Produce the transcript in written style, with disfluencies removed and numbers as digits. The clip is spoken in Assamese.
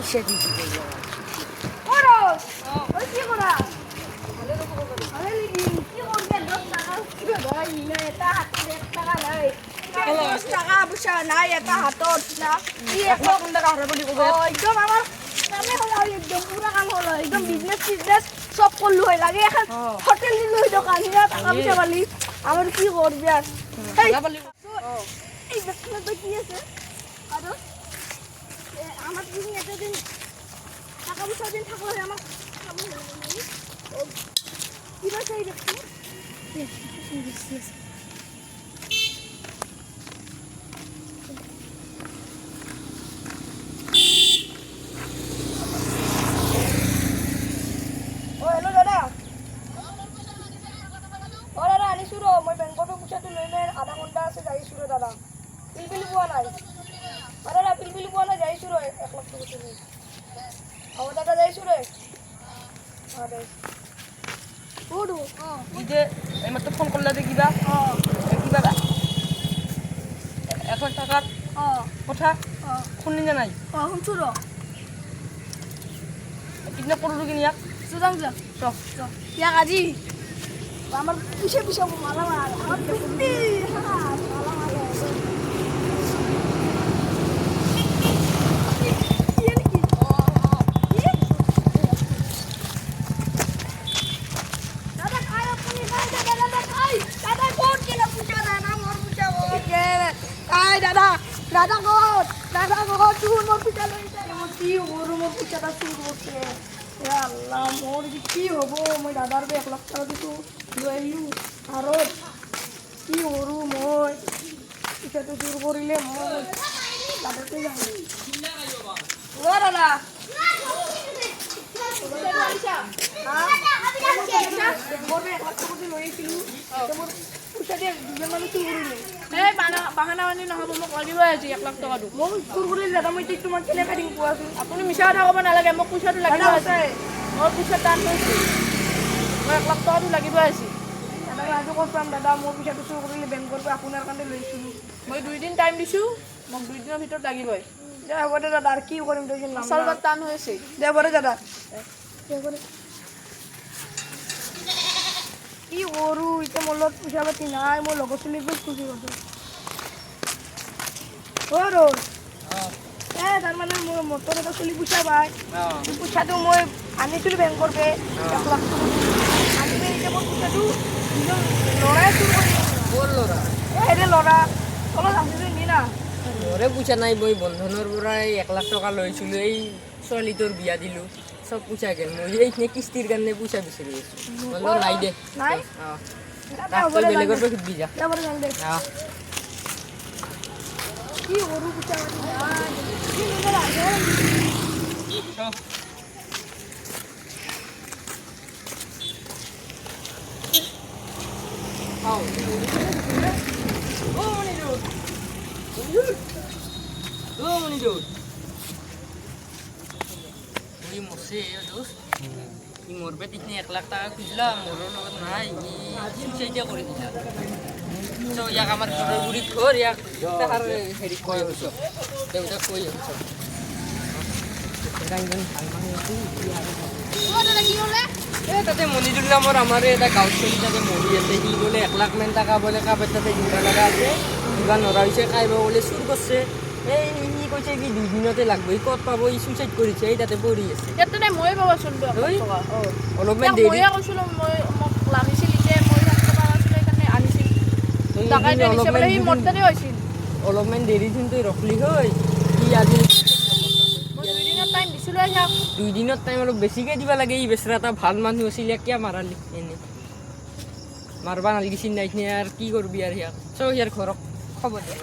পয়সা দিতে যাবে ওরস ওই কি করা আরে লিডি কি করবে 10 টাকা কিলো ধরাই নিলে এটা হাতে 1 টাকা নাই 10 টাকা পয়সা নাই এটা হাতত না কি 1 লাখ টাকা হারে বলি কবে একদম আমার কামে হলো একদম পুরা কাম হলো একদম বিজনেস সব করলু হয় লাগে এখন হোটেল দিলু দোকান নিয়া টাকা পয়সা বালি আমার কি করবে আর এই দেখতে তো কি আছে আর আমার দিন এতদিন টাকা পয়সা দিন থাকলে আমার কি বলছে এই দেখতে ও হ্যালো দাদা ও দাদা আনি শুরু মই বেংকটো পইচাটো লৈ লৈ আধা ঘণ্টা আছে যাই শুরু দাদা পিলপিলি পোৱা নাই দাদা পিলপিলি পোৱা নাই যাই শুরু 1 লাখ টাকা ও দাদা যাই শুরু আরে ওডু ইদে এইমাত্র ফোন করলে যে কিবা কিবা 1 লাখ টাকার কথা শুনি না নাই শুনছো র কিডন্যাপ করলো কি নিয়া সুজাং যা ইয়া আজি আমার পিছে পিছে মালা মার আমার পিটি মালা মার দাদা গো চুর মোর পিছা লইছে মোর কি ওর মোর পিছাটা চুর করছে এ আল্লাহ মোর কি হবো মই দাদার 1 লাখ টাকা দিছু লইলু আর কি ওরু মই পিছাটো চুর করিলে মই দাদাকে জানি ও দাদা বাহানা মানি নহ'ব মোক লাগিব আজি 1 লাখ টকাটো মোক কুৰকুৰি দাদা মই তোমাক কেনে কাটিং পোৱাচোন আপুনি মিছা কথা ক'ব নালাগে মোক পইচাটো লাগিব আছে মোৰ পইচা টান হৈছে মই 1 লাখ টকাটো লাগিব আছে দাদা আজি ক'ত পাম দাদা মোৰ পইচাটো চুৰ কৰিলে বেংকৰ পৰা আপোনাৰ কাৰণে লৈছিলোঁ মই 2 দিন টাইম দিছোঁ মোক 2 দিনৰ ভিতৰত লাগিবই দে হ'ব দে দাদা আৰু কি কৰিম তই আচল টান হৈছে দে হ'ব দে দাদা কি কৰো এতিয়া মোৰ লগত পইচা পাতি নাই মই লগৰ চলিক খুজি গৈছোঁ তাৰমানে মোৰ মটৰ এটা চলি পইচা পায় পইচাটো মই আনিছিলোঁ বেংকৰ পৰা 1 লাখ টকা আনি পিনে এতিয়া মোৰ পইচাটো নিজৰ ল'ৰাই চুৰ কৰি এই ল'ৰা অলপ আনিছিলোঁ নি না মোৰে পইচা নাই মই বন্ধনৰ পৰাই 1 লাখ টকা লৈছিলোঁ এই ছোৱালীটোৰ বিয়া দিলোঁ সব পইচা গেল মই এইখিনি কিস্তিৰ কাৰণে পইচা বিচাৰি আছোঁ নাই দে নাই বেলেগৰ পৰা সুধি যা কি কৰো পইচা মোর বেটি 1 লাখ টাকা খুঁজলা মোর লগত নাই সুইসাইড করে দিলা তো ইয়াক আমার ঘরের বুড়ি ঘর ইয়াক তাহার হেৰি কই হইছ দেউতা কই হইছ তাতে মনিজুৰ নামৰ আমাৰ এটা গাঁৱত চলি তাতে মৰি আছে সি বোলে 1 লাখ মান টাকা বোলে কাপেৰ তাতে দিবা লগা আছে দিবা নৰা হৈছে কাইব বোলে চুৰ করছে এই সি কৈছে কি 2 দিনতে লাগবে ক'ত পাব ই সুইসাইড কৰিছে এই তাতে পৰি আছে ইয়াতে নাই মই পাবচোন অলপমান দেৰি মই কৈছিলোঁ মই মোক লাগিছিল যে মই টকা আছিল কাৰণে আনিছিল টাকাটো দিছে বোলে সি মৰ্তাতে হৈছিল অলপমান দেৰি দিন তই ৰখলি হয় ই আজি 2 দিনৰ টাইম দিছিলোঁ ইয়াক 2 দিনৰ টাইম অলপ বেছিকে দিবা লাগে ই বেচৰা এটা ভাল মানুহ আছিল ইয়াক কিয় মাৰালি এনে মাৰবা নালাগিছিল নাই আৰু কি কৰবি আৰু ইয়াক চব ইয়াৰ ঘৰক খবৰ দে